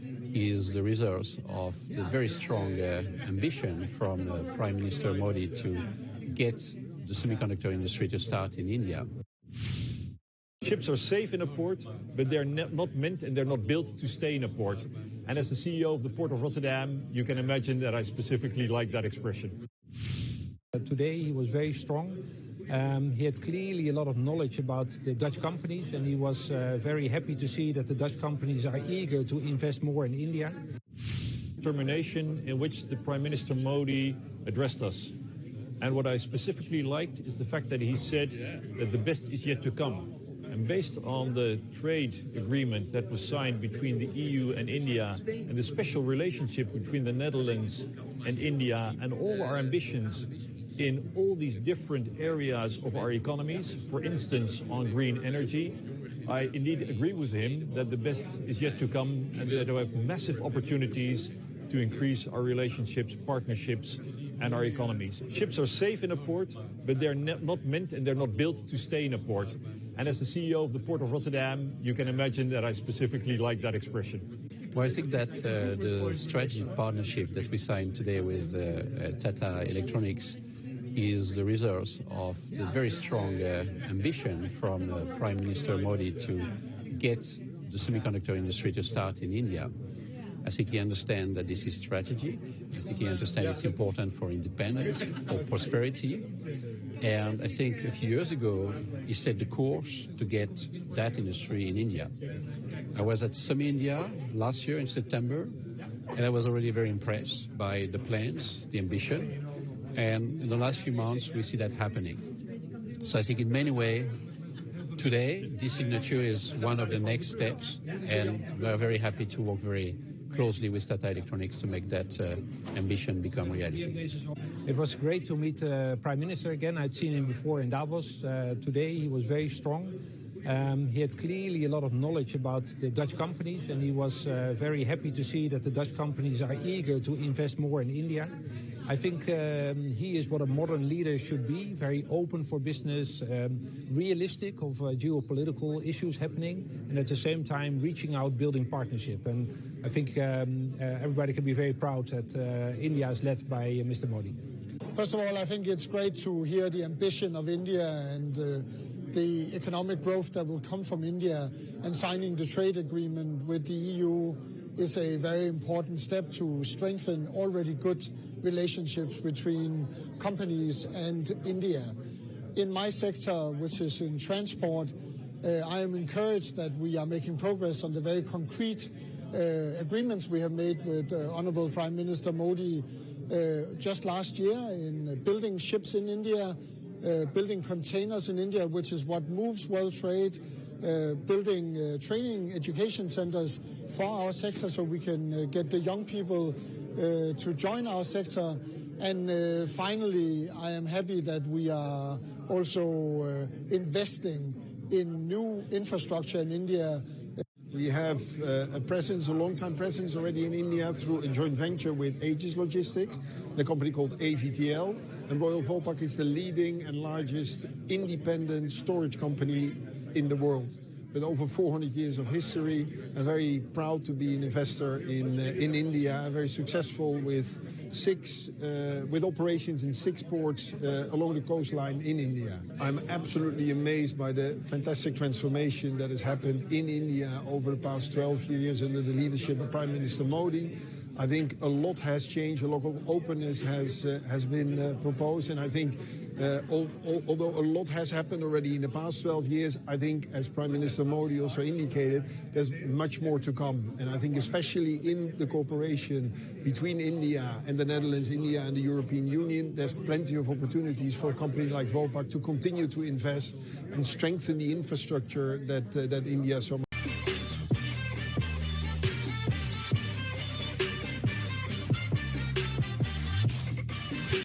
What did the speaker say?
is the result of the very strong ambition from Prime Minister Modi to get the semiconductor industry to start in India. Ships are safe in a port, but they're not meant and they're not built to stay in a port. And as the CEO of the Port of Rotterdam, you can imagine that I specifically like that expression. Today he was very strong. He had clearly a lot of knowledge about the Dutch companies, and he was very happy to see that the Dutch companies are eager to invest more in India. Determination in which the Prime Minister Modi addressed us. And what I specifically liked is the fact that he said that the best is yet to come. And based on the trade agreement that was signed between the EU and India and the special relationship between the Netherlands and India and all our ambitions in all these different areas of our economies, for instance, on green energy, I indeed agree with him that the best is yet to come and that we have massive opportunities to increase our relationships, partnerships, and our economies. Ships are safe in a port, but they're not meant and they're not built to stay in a port. And as the CEO of the Port of Rotterdam, you can imagine that I specifically like that expression. Well, I think that the strategic partnership that we signed today with Tata Electronics is the result of the very strong ambition from Prime Minister Modi to get the semiconductor industry to start in India. I think he understands that this is strategic. I think he understands it's important for independence, for prosperity. And I think a few years ago, he set the course to get that industry in India. I was at Some India last year in September, and I was already very impressed by the plans, the ambition. And in the last few months, we see that happening. So I think in many ways, today, this signature is one of the next steps, and we are very happy to work very closely with Tata Electronics to make that ambition become reality. It was great to meet the Prime Minister again. I'd seen him before in Davos. Today he was very strong. He had clearly a lot of knowledge about the Dutch companies, and he was very happy to see that the Dutch companies are eager to invest more in India. I think he is what a modern leader should be, very open for business, realistic of geopolitical issues happening, and at the same time reaching out, building partnership. And I think everybody can be very proud that India is led by Mr. Modi. First of all, I think it's great to hear the ambition of India and the economic growth that will come from India, and signing the trade agreement with the EU is a very important step to strengthen already good relationships between companies and India. In my sector, which is in transport, I am encouraged that we are making progress on the very concrete agreements we have made with Honorable Prime Minister Modi just last year in building ships in India, building containers in India, which is what moves world trade, building training education centers for our sector so we can get the young people to join our sector. And finally, I am happy that we are also investing in new infrastructure in India. We have a presence, a long-time presence already in India through a joint venture with Aegis Logistics, the company called AVTL. And Royal Vopak is the leading and largest independent storage company in the world. With over 400 years of history, I'm very proud to be an investor in India, very successful with operations in 6 ports along the coastline in India. I'm absolutely amazed by the fantastic transformation that has happened in India over the past 12 years under the leadership of Prime Minister Modi. I think a lot has changed, a lot of openness has been proposed, and I think although a lot has happened already in the past 12 years, I think, as Prime Minister Modi also indicated, there's much more to come. And I think especially in the cooperation between India and the Netherlands, India and the European Union, there's plenty of opportunities for a company like Vopak to continue to invest and strengthen the infrastructure that India so much